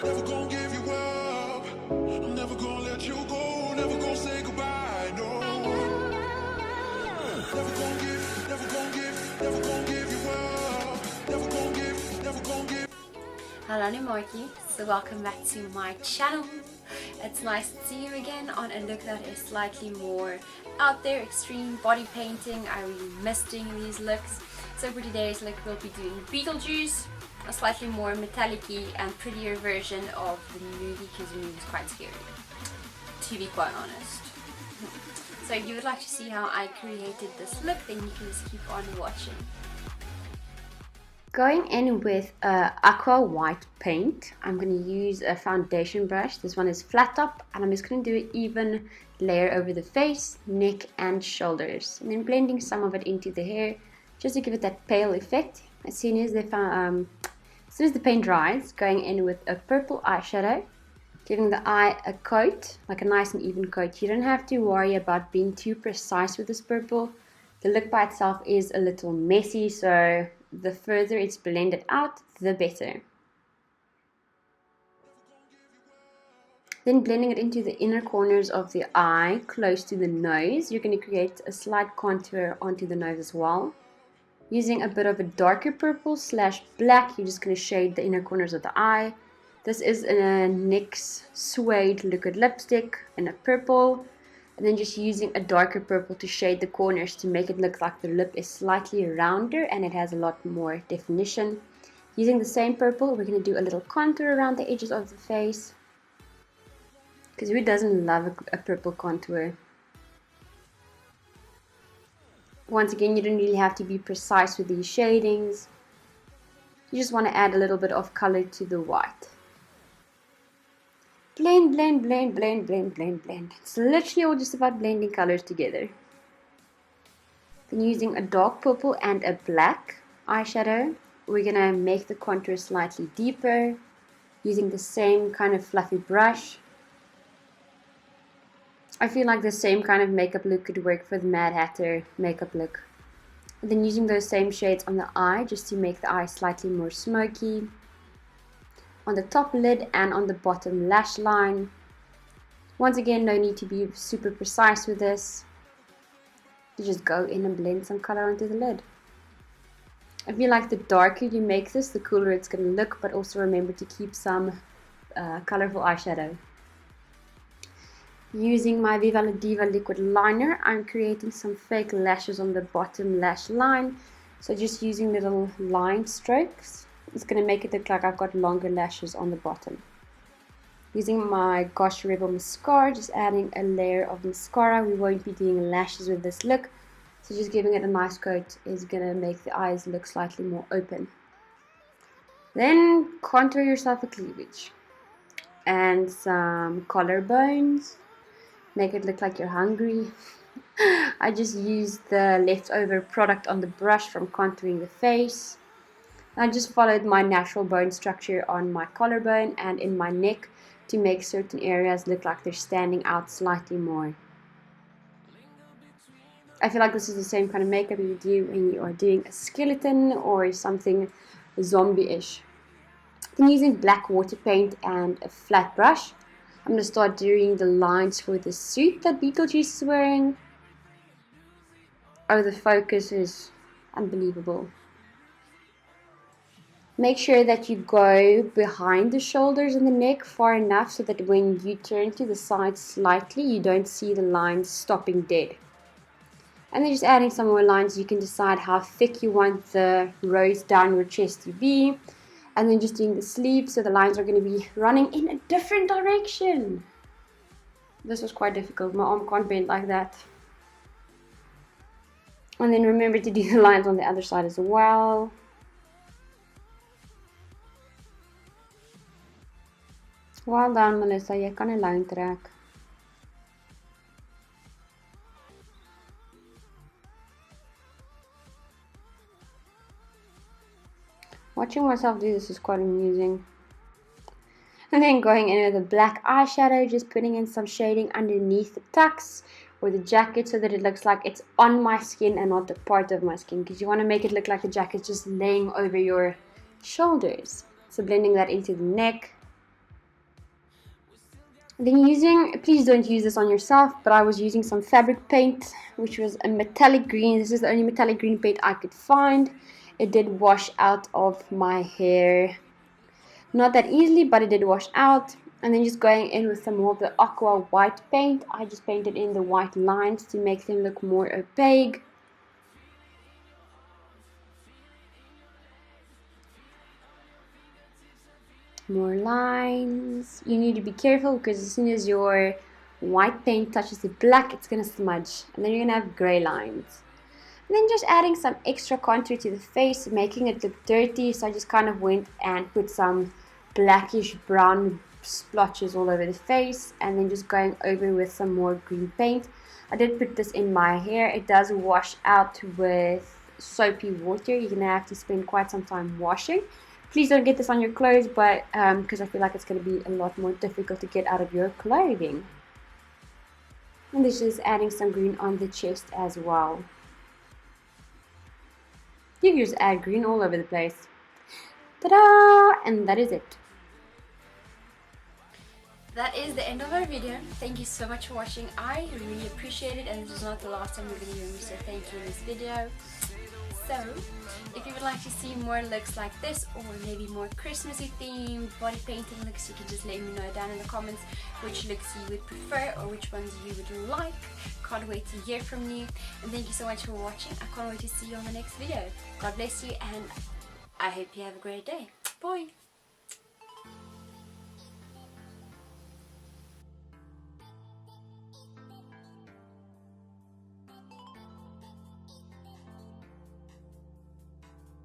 Never gonna give you up. I'm never gonna let you go. Never gonna say goodbye. No. Never gonna give, never gonna give, never gonna give you up. Never gonna give, never gonna give. Hello Nieuwoudt, so welcome back to my channel. It's nice to see you again on a look that is slightly more out there, extreme body painting. I really miss doing these looks. So for today's look we'll be doing Beetlejuice, a slightly more metallic-y and prettier version of the movie, because the movie is quite scary, to be quite honest. So if you would like to see how I created this look, then you can just keep on watching. Going in with aqua white paint, I'm going to use a foundation brush. This one is flat top, and I'm just going to do an even layer over the face, neck and shoulders, and then blending some of it into the hair just to give it that pale effect. As soon as the paint dries, going in with a purple eyeshadow, giving the eye a coat, like a nice and even coat. You don't have to worry about being too precise with this purple. The look by itself is a little messy, so the further it's blended out, the better. Then blending it into the inner corners of the eye, close to the nose. You're going to create a slight contour onto the nose as well. Using a bit of a darker purple / black, you're just going to shade the inner corners of the eye. This is a NYX Suede liquid lipstick in a purple. And then just using a darker purple to shade the corners to make it look like the lip is slightly rounder and it has a lot more definition. Using the same purple, we're going to do a little contour around the edges of the face. Because who doesn't love a purple contour? Once again, you don't really have to be precise with these shadings. You just want to add a little bit of color to the white. Blend, blend, blend, blend, blend, blend, blend. It's literally all just about blending colors together. Then using a dark purple and a black eyeshadow, we're going to make the contour slightly deeper. Using the same kind of fluffy brush. I feel like the same kind of makeup look could work for the Mad Hatter makeup look. And then using those same shades on the eye just to make the eye slightly more smoky. On the top lid and on the bottom lash line. Once again, no need to be super precise with this. You just go in and blend some color onto the lid. I feel like the darker you make this, the cooler it's going to look, but also remember to keep some colorful eyeshadow. Using my Viva La Diva liquid liner, I'm creating some fake lashes on the bottom lash line. So just using little line strokes. It's going to make it look like I've got longer lashes on the bottom. Using my Gosh Rebel mascara, just adding a layer of mascara. We won't be doing lashes with this look, so just giving it a nice coat is going to make the eyes look slightly more open. Then contour yourself a cleavage and some collarbones. Make it look like you're hungry. I just used the leftover product on the brush from contouring the face. I just followed my natural bone structure on my collarbone and in my neck to make certain areas look like they're standing out slightly more. I feel like this is the same kind of makeup you do when you are doing a skeleton or something zombie-ish. Then using black water paint and a flat brush, I'm going to start doing the lines for the suit that Beetlejuice is wearing. Oh, the focus is unbelievable. Make sure that you go behind the shoulders and the neck far enough so that when you turn to the side slightly, you don't see the lines stopping dead. And then just adding some more lines. You can decide how thick you want the rose down your chest to be. And then just doing the sleeves, so the lines are going to be running in a different direction. This was quite difficult. My arm can't bend like that. And then remember to do the lines on the other side as well. Well done, Melissa. Jy kan 'n lyn trek. Watching myself do this is quite amusing. And then going in with a black eyeshadow, just putting in some shading underneath the tucks or the jacket so that it looks like it's on my skin and not a part of my skin, because you want to make it look like the jacket's just laying over your shoulders. So blending that into the neck. Then please don't use this on yourself, but I was using some fabric paint, which was a metallic green. This is the only metallic green paint I could find. It did wash out of my hair, not that easily, but it did wash out. And then just going in with some more of the aqua white paint, I just painted in the white lines to make them look more opaque. More lines. You need to be careful because as soon as your white paint touches the black, it's going to smudge, and then you're going to have gray lines. And then just adding some extra contour to the face, making it look dirty. So I just kind of went and put some blackish brown splotches all over the face, and then just going over with some more green paint. I did put this in my hair. It does wash out with soapy water. You're going to have to spend quite some time washing. Please don't get this on your clothes, but because I feel like it's going to be a lot more difficult to get out of your clothing. And this is adding some green on the chest as well. You can just add green all over the place. Ta-da! And that is it. That is the end of our video. Thank you so much for watching. I really appreciate it, and this is not the last time you're going to hear me say thank you in this video. So, if you would like to see more looks like this, or maybe more Christmassy themed body painting looks, you can just let me know down in the comments which looks you would prefer or which ones you would like. Can't wait to hear from you, and thank you so much for watching. I can't wait to see you on the next video. God bless you, and I hope you have a great day. Bye!